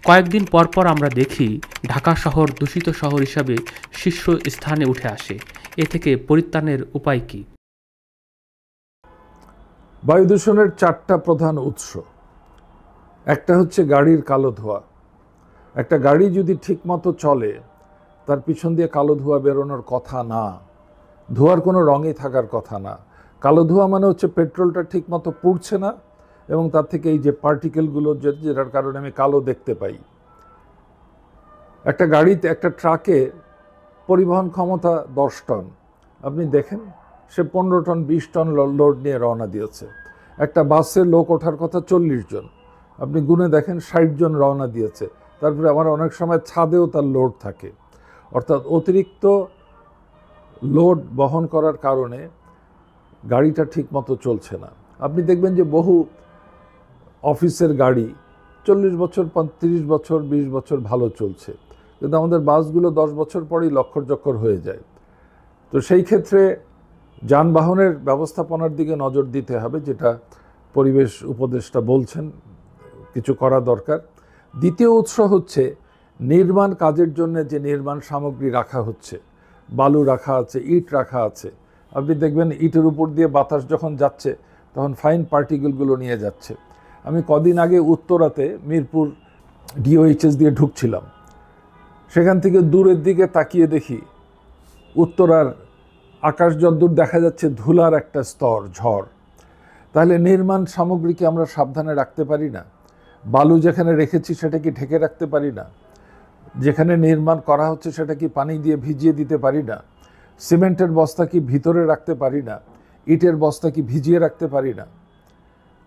কয়েকদিন পর পর আমরা দেখি ঢাকা শহর দূষিত শহর হিসাবে শীর্ষ স্থানে উঠে আসে। এ থেকে পরিত্রাণের উপায় কি? বায়ু দূষণের 4টা প্রধান উৎস। একটা হচ্ছে গাড়ির কালো ধোঁয়া। একটা গাড়ি যদি ঠিকমতো চলে তার পিছন দিয়ে কালো ধোঁয়া বেরোনোর কথা না, ধোঁয়ার কোনো রঙই থাকার কথা না। কালো ধোঁয়া মানে হচ্ছে পেট্রোলটা ঠিকমতো পুড়ছে না এবং তার থেকে এই যে পার্টিকেলগুলো যেটার কারণে আমি কালো দেখতে পাই। একটা গাড়িতে, একটা ট্রাকে পরিবহন ক্ষমতা 10 টন, আপনি দেখেন সে 15 টন 20 টন লোড নিয়ে রওনা দিয়েছে। একটা বাসে লোক ওঠার কথা 40 জন, আপনি গুনে দেখেন 60 জন রওনা দিয়েছে। তারপরে আমার অনেক সময় ছাদেও তার লোড থাকে। অর্থাৎ অতিরিক্ত লোড বহন করার কারণে গাড়িটা ঠিকমতো চলছে না। আপনি দেখবেন যে বহু অফিসের গাড়ি 40 বছর 30 বছর 20 বছর ভালো চলছে, কিন্তু আমাদের বাসগুলো 10 বছর পরেই লক্কর হয়ে যায়। তো সেই ক্ষেত্রে যানবাহনের ব্যবস্থাপনার দিকে নজর দিতে হবে, যেটা পরিবেশ উপদেষ্টা বলছেন কিছু করা দরকার। দ্বিতীয় উৎস হচ্ছে নির্মাণ কাজের জন্য যে নির্মাণ সামগ্রী রাখা হচ্ছে, বালু রাখা আছে, ইট রাখা আছে। আপনি দেখবেন ইটের উপর দিয়ে বাতাস যখন যাচ্ছে তখন ফাইন পার্টিকেলগুলো নিয়ে যাচ্ছে। আমি কদিন আগে উত্তরাতে মিরপুর DOHS দিয়ে ঢুকছিলাম, সেখান থেকে দূরের দিকে তাকিয়ে দেখি উত্তরার আকাশ যদ্দূর দেখা যাচ্ছে ধুলার একটা স্তর, ঝড়। তাহলে নির্মাণ সামগ্রীকে আমরা সাবধানে রাখতে পারি না? বালু যেখানে রেখেছি সেটা কি ঢেকে রাখতে পারি না? যেখানে নির্মাণ করা হচ্ছে সেটা কি পানি দিয়ে ভিজিয়ে দিতে পারি না? সিমেন্টের বস্তা কি ভিতরে রাখতে পারি না? ইটের বস্তা কি ভিজিয়ে রাখতে পারি না?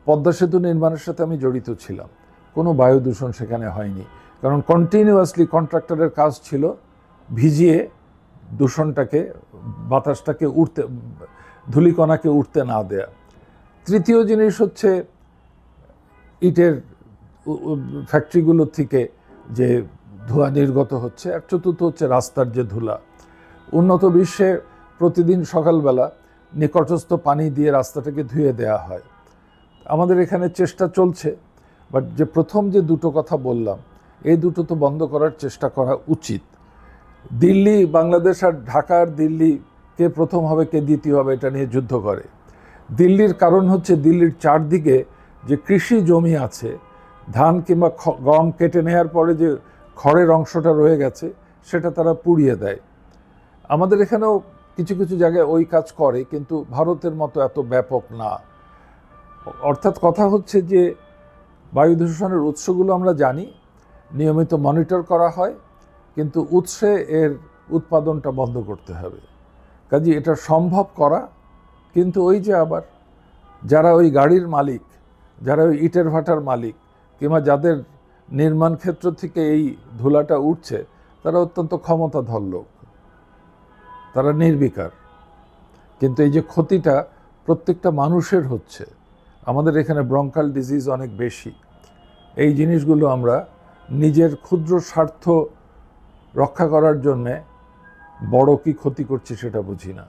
পদ্মা সেতু নির্মাণের সাথে আমি জড়িত ছিলাম, কোনো বায়ু দূষণ সেখানে হয়নি, কারণ কন্টিনিউয়াসলি কন্ট্রাক্টরের কাজ ছিল ভিজিয়ে দূষণটাকে, বাতাসটাকে উঠতে, ধূলিকণাকে উঠতে না দেয়া। তৃতীয় জিনিস হচ্ছে ইটের ফ্যাক্টরিগুলো থেকে যে ধোঁয়া নির্গত হচ্ছে। আর চতুর্থ হচ্ছে রাস্তার যে ধুলা। উন্নত বিশ্বে প্রতিদিন সকালবেলা নিকটস্থ পানি দিয়ে রাস্তাটাকে ধুয়ে দেওয়া হয়। আমাদের এখানে চেষ্টা চলছে, বাট যে প্রথম যে দুটো কথা বললাম এই দুটো তো বন্ধ করার চেষ্টা করা উচিত। দিল্লি, বাংলাদেশ আর ঢাকা আর দিল্লি কে প্রথম হবে কে দ্বিতীয় হবে এটা নিয়ে যুদ্ধ করে। দিল্লির কারণ হচ্ছে দিল্লির চারদিকে যে কৃষি জমি আছে, ধান কিংবা গম কেটে নেওয়ার পরে যে খড়ের অংশটা রয়ে গেছে সেটা তারা পুড়িয়ে দেয়। আমাদের এখানেও কিছু কিছু জায়গায় ওই কাজ করে, কিন্তু ভারতের মতো এত ব্যাপক না। অর্থাৎ কথা হচ্ছে যে বায়ু দূষণের উৎসগুলো আমরা জানি, নিয়মিত মনিটর করা হয়, কিন্তু উৎসে এর উৎপাদনটা বন্ধ করতে হবে। কাজে এটা সম্ভব করা, কিন্তু ওই যে আবার যারা ওই গাড়ির মালিক, যারা ওই ইটের ভাটার মালিক, কিংবা যাদের নির্মাণ ক্ষেত্র থেকে এই ধুলাটা উঠছে, তারা অত্যন্ত ক্ষমতাধর লোক, তারা নির্বিকার। কিন্তু এই যে ক্ষতিটা প্রত্যেকটা মানুষের হচ্ছে, আমাদের এখানে ব্রঙ্কাল ডিজিজ অনেক বেশি। এই জিনিসগুলো আমরা নিজের ক্ষুদ্র স্বার্থ রক্ষা করার জন্যে বড় কি ক্ষতি করছি সেটা বুঝি না।